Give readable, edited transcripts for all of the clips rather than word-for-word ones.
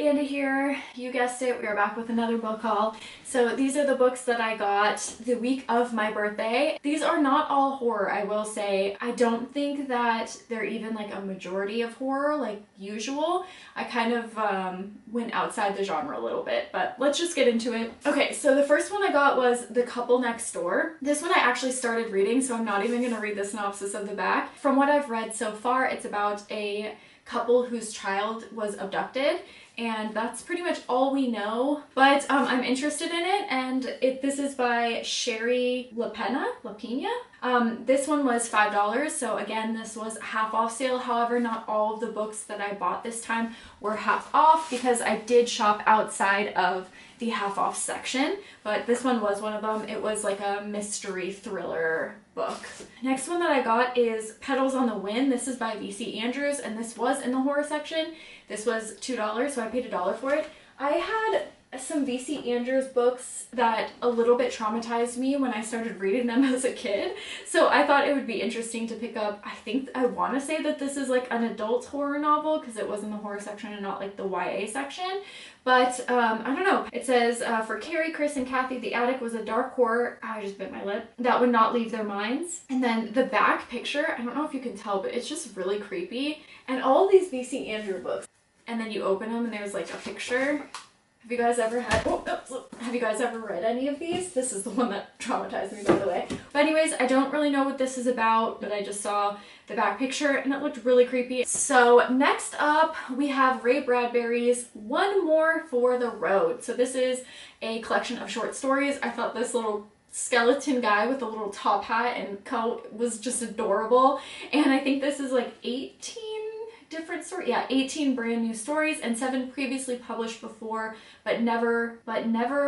Andy here. You guessed it, we are back with another book haul. So these are the books that I got the week of my birthday. These are not all horror, I will say. I don't think that they're even like a majority of horror like usual. I kind of went outside the genre a little bit, but let's just get into it. Okay, so the first one I got was The Couple Next Door. This one I actually started reading, so I'm not even going to read the synopsis of the back. From what I've read so far, it's about a couple whose child was abducted, and that's pretty much all we know, but I'm interested in it. And this is by Sherry LaPena. This one was $5, so again, this was a half off sale. However, not all of the books that I bought this time were half off because I did shop outside of the half off section, but this one was one of them. It was like a mystery thriller book. Next one that I got is Petals on the Wind. This is by VC Andrews, and this was in the horror section. This was $2, so I paid $1 for it. I had some VC Andrews books that a little bit traumatized me when I started reading them as a kid, so I thought it would be interesting to pick up. I want to say that this is like an adult horror novel because it was in the horror section and not like the YA section, but I don't know. It says, for Carrie, Chris, and Kathy, the attic was a dark horror, I just bit my lip, that would not leave their minds. And then the back picture, I don't know if you can tell, but it's just really creepy. And all these VC Andrews books, and then you open them and there's like a picture. Have you guys ever read any of these? This is the one that traumatized me, by the way. But anyways, I don't really know what this is about, but I just saw the back picture and it looked really creepy. So next up, we have Ray Bradbury's One More for the Road. So this is a collection of short stories. I thought this little skeleton guy with a little top hat and coat was just adorable. And I think this is like 18 different stories. Yeah, 18 brand new stories and 7 previously published before, but never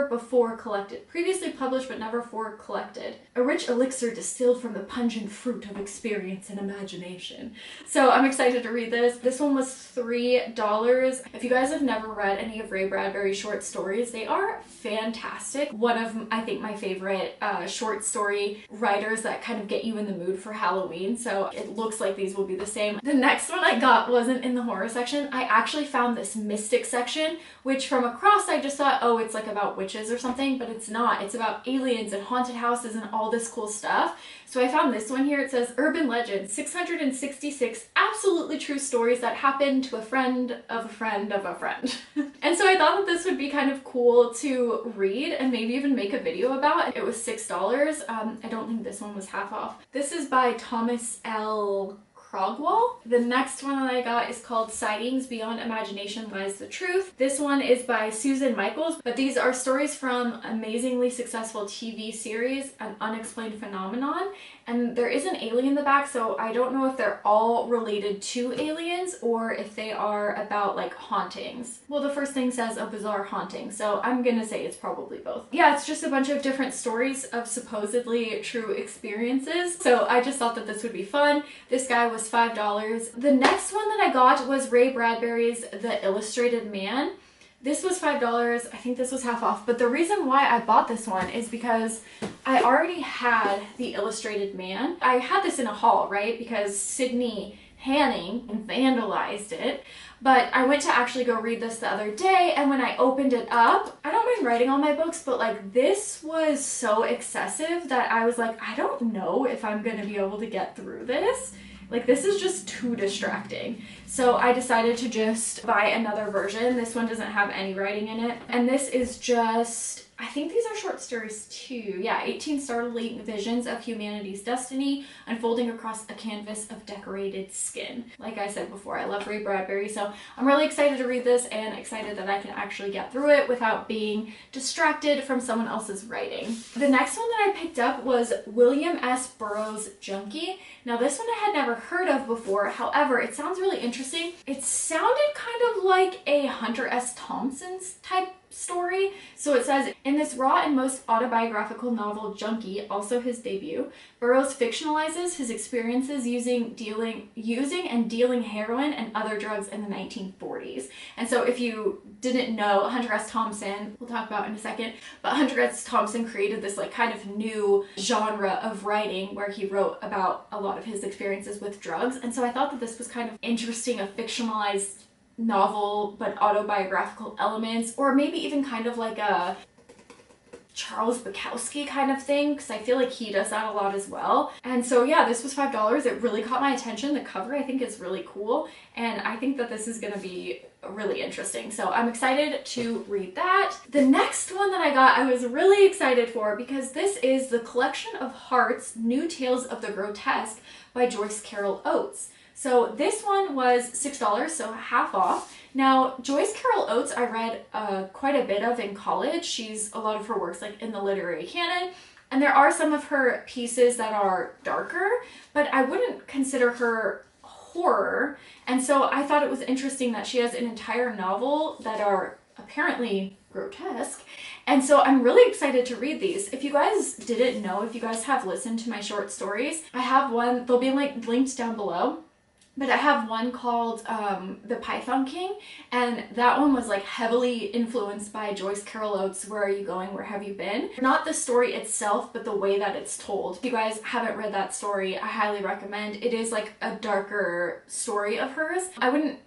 before collected. Previously published, but never before collected. A rich elixir distilled from the pungent fruit of experience and imagination. So I'm excited to read this. This one was $3. If you guys have never read any of Ray Bradbury's short stories, they are fantastic. One of, I think, my favorite short story writers that kind of get you in the mood for Halloween. So it looks like these will be the same. The next one I got wasn't in the horror section. I actually found this mystic section, which from across I just thought, oh, it's like about witches or something, but it's not. It's about aliens and haunted houses and all this cool stuff. So I found this one here. It says Urban Legends, 666 absolutely true stories that happened to a friend of a friend of a friend. And so I thought that this would be kind of cool to read and maybe even make a video about. It was $6. I don't think this one was half off. This is by Thomas L. Crogwell. The next one that I got is called Sightings Beyond Imagination Lies the Truth. This one is by Susan Michaels, but these are stories from amazingly successful TV series, An Unexplained Phenomenon. And there is an alien in the back, so I don't know if they're all related to aliens or if they are about like hauntings. Well, the first thing says a bizarre haunting, so I'm gonna say it's probably both. Yeah, it's just a bunch of different stories of supposedly true experiences, so I just thought that this would be fun. This guy was $5. The next one that I got was Ray Bradbury's The Illustrated Man. This was $5. I think this was half off, but the reason why I bought this one is because I already had The Illustrated Man. I had this in a haul, right? Because Sydney Hanning vandalized it, but I went to actually go read this the other day, and when I opened it up, I don't mind writing all my books, but like this was so excessive that I was like, I don't know if I'm gonna be able to get through this. Like, this is just too distracting. So I decided to just buy another version. This one doesn't have any writing in it. And this is just, I think these are short stories too. Yeah, 18 startling visions of humanity's destiny unfolding across a canvas of decorated skin. Like I said before, I love Ray Bradbury, so I'm really excited to read this and excited that I can actually get through it without being distracted from someone else's writing. The next one that I picked up was William S. Burroughs' Junkie. Now this one I had never heard of before, however, it sounds really interesting. It sounded kind of like a Hunter S. Thompson's type story. So it says, in this raw and most autobiographical novel Junkie, also his debut, Burroughs fictionalizes his experiences using and dealing heroin and other drugs in the 1940s. And so if you didn't know, Hunter S. Thompson, we'll talk about in a second, but Hunter S. Thompson created this like kind of new genre of writing where he wrote about a lot of his experiences with drugs. And so I thought that this was kind of interesting, a fictionalized novel but autobiographical elements, or maybe even kind of like a Charles Bukowski kind of thing, because I feel like he does that a lot as well. And so yeah, this was $5. It really caught my attention. The cover I think is really cool, and I think that this is gonna be really interesting. So I'm excited to read that. The next one that I got, I was really excited for, because this is The Collection of Hearts, New Tales of the Grotesque by Joyce Carol Oates. So this one was $6, so half off. Now, Joyce Carol Oates I read quite a bit of in college. A lot of her works like in the literary canon, and there are some of her pieces that are darker, but I wouldn't consider her horror. And so I thought it was interesting that she has an entire novel that are apparently grotesque. And so I'm really excited to read these. If you guys didn't know, if you guys have listened to my short stories, I have one, they'll be like linked down below. But I have one called The Python King, and that one was like heavily influenced by Joyce Carol Oates' Where Are You Going, Where Have You Been? Not the story itself, but the way that it's told. If you guys haven't read that story, I highly recommend. It is like a darker story of hers. I wouldn't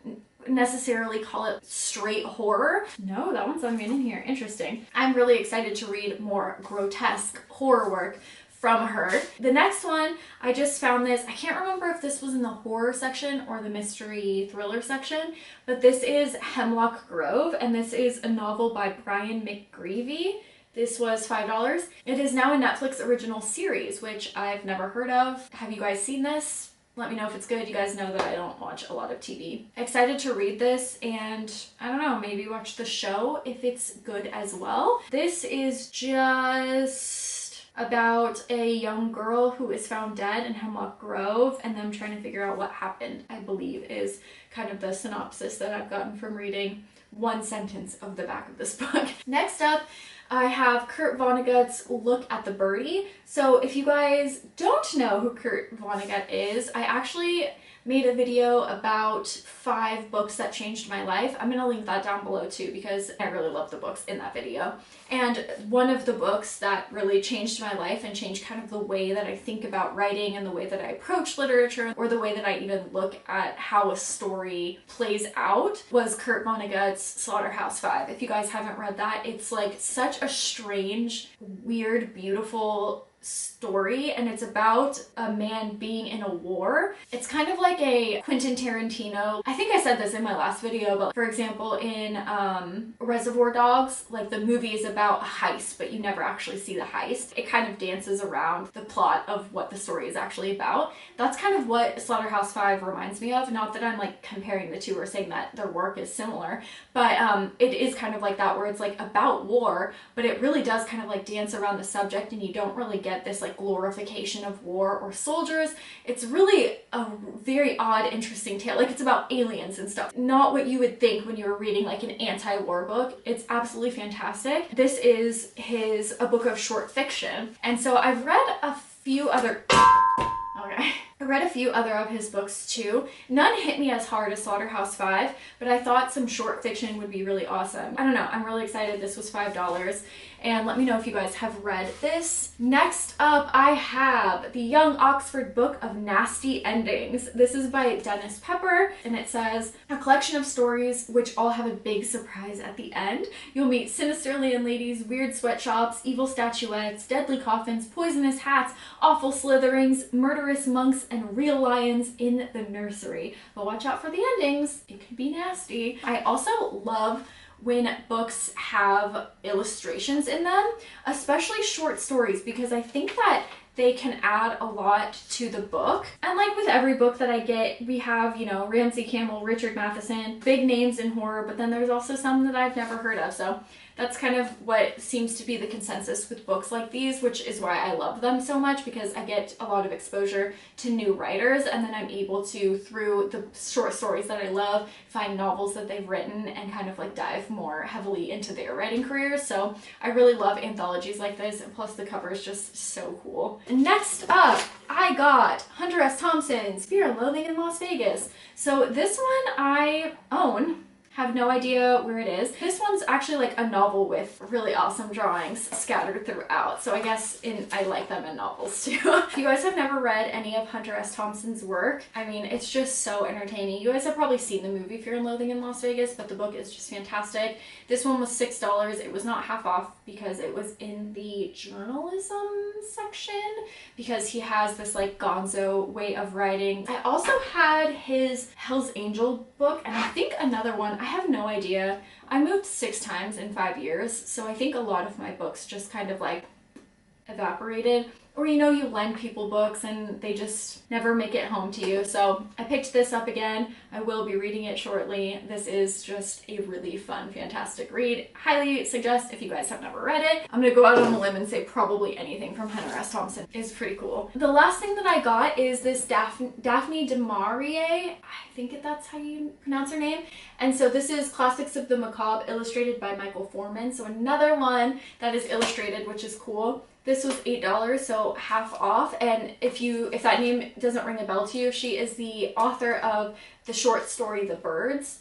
necessarily call it straight horror. No, that one's not even in here. Interesting. I'm really excited to read more grotesque horror work from her. The next one, I just found this. I can't remember if this was in the horror section or the mystery thriller section, but this is Hemlock Grove, and this is a novel by Brian McGreevy. This was $5. It is now a Netflix original series, which I've never heard of. Have you guys seen this? Let me know if it's good. You guys know that I don't watch a lot of TV. Excited to read this, and I don't know, maybe watch the show if it's good as well. This is just about a young girl who is found dead in Hemlock Grove and them trying to figure out what happened, I believe, is kind of the synopsis that I've gotten from reading one sentence of the back of this book. Next up, I have Kurt Vonnegut's Look at the Birdie. So if you guys don't know who Kurt Vonnegut is, I actually made a video about 5 books that changed my life. I'm gonna link that down below too, because I really love the books in that video. And one of the books that really changed my life and changed kind of the way that I think about writing and the way that I approach literature, or the way that I even look at how a story plays out, was Kurt Vonnegut's Slaughterhouse-Five. If you guys haven't read that, it's like such a strange, weird, beautiful story, and it's about a man being in a war. It's kind of like a Quentin Tarantino. I think I said this in my last video, but for example in Reservoir Dogs, like the movie is about a heist, but you never actually see the heist. It kind of dances around the plot of what the story is actually about. That's kind of what Slaughterhouse-Five reminds me of. Not that I'm like comparing the two or saying that their work is similar, but it is kind of like that, where it's like about war, but it really does kind of like dance around the subject, and you don't really get this like glorification of war or soldiers. It's really a very odd, interesting tale. Like, it's about aliens and stuff. Not what you would think when you were reading like an anti-war book. It's absolutely fantastic. This is a book of short fiction. And so I've read a few other okay. I read a few other of his books too. None hit me as hard as Slaughterhouse-Five, but I thought some short fiction would be really awesome. I don't know, I'm really excited. This was $5, and let me know if you guys have read this. Next up, I have the Young Oxford Book of Nasty Endings. This is by Dennis Pepper, and it says, a collection of stories which all have a big surprise at the end. You'll meet sinister landladies, weird sweatshops, evil statuettes, deadly coffins, poisonous hats, awful slitherings, murderous monks, and real lions in the nursery. But watch out for the endings. It can be nasty. I also love when books have illustrations in them, especially short stories, because I think that they can add a lot to the book. And like with every book that I get, we have, you know, Ramsey Campbell, Richard Matheson, big names in horror, but then there's also some that I've never heard of. So that's kind of what seems to be the consensus with books like these, which is why I love them so much, because I get a lot of exposure to new writers, and then I'm able to, through the short stories that I love, find novels that they've written and kind of like dive more heavily into their writing careers. So I really love anthologies like this, and plus the cover is just so cool. Next up, I got Hunter S. Thompson's Fear and Loathing in Las Vegas. So this one I own. Have no idea where it is. This one's actually like a novel with really awesome drawings scattered throughout, so I guess I like them in novels too. If you guys have never read any of Hunter S. Thompson's work, I mean, it's just so entertaining. You guys have probably seen the movie Fear and Loathing in Las Vegas, but the book is just fantastic. This one was $6. It was not half off because it was in the journalism section, because he has this like gonzo way of writing. I also had his Hell's Angel book, and I think another one, I have no idea. I moved 6 times in 5 years, so I think a lot of my books just kind of like evaporated. Or, you know, you lend people books and they just never make it home to you. So I picked this up again. I will be reading it shortly. This is just a really fun, fantastic read. Highly suggest if you guys have never read it. I'm gonna go out on a limb and say probably anything from Hunter S. Thompson is pretty cool. The last thing that I got is this Daphne du Maurier. I think that's how you pronounce her name. And so this is Classics of the Macabre, illustrated by Michael Foreman. So another one that is illustrated, which is cool. This was $8, so half off. And if that name doesn't ring a bell to you, she is the author of the short story The Birds.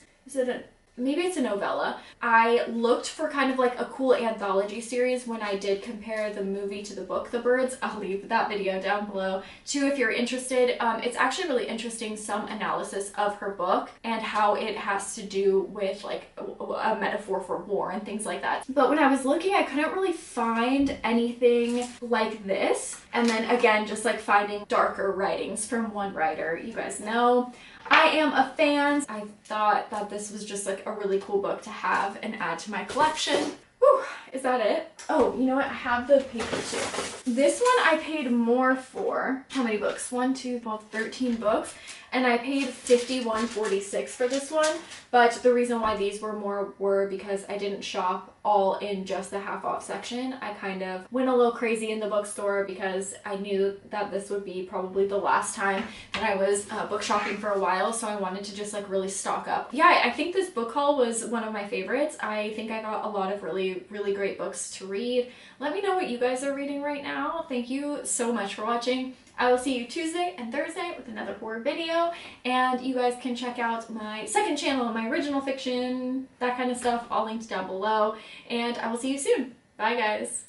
Maybe it's a novella. I looked for kind of like a cool anthology series when I did compare the movie to the book The Birds. I'll leave that video down below too if you're interested. It's actually really interesting, some analysis of her book and how it has to do with like a metaphor for war and things like that. But when I was looking, I couldn't really find anything like this. And then again, just like finding darker writings from one writer. You guys know I am a fan. I thought that this was just like a really cool book to have and add to my collection. Whew, is that it? Oh, you know what? I have the paper too. This one I paid more for. How many books? 1, 2, 12, 13 books. And I paid $51.46 for this one. But the reason why these were more were because I didn't shop all in just the half off section. I kind of went a little crazy in the bookstore because I knew that this would be probably the last time that I was book shopping for a while. So I wanted to just like really stock up. Yeah, I think this book haul was one of my favorites. I think I got a lot of really, really great books to read. Let me know what you guys are reading right now. Thank you so much for watching. I will see you Tuesday and Thursday with another horror video, and you guys can check out my second channel, my original fiction, that kind of stuff, all linked down below, and I will see you soon. Bye guys.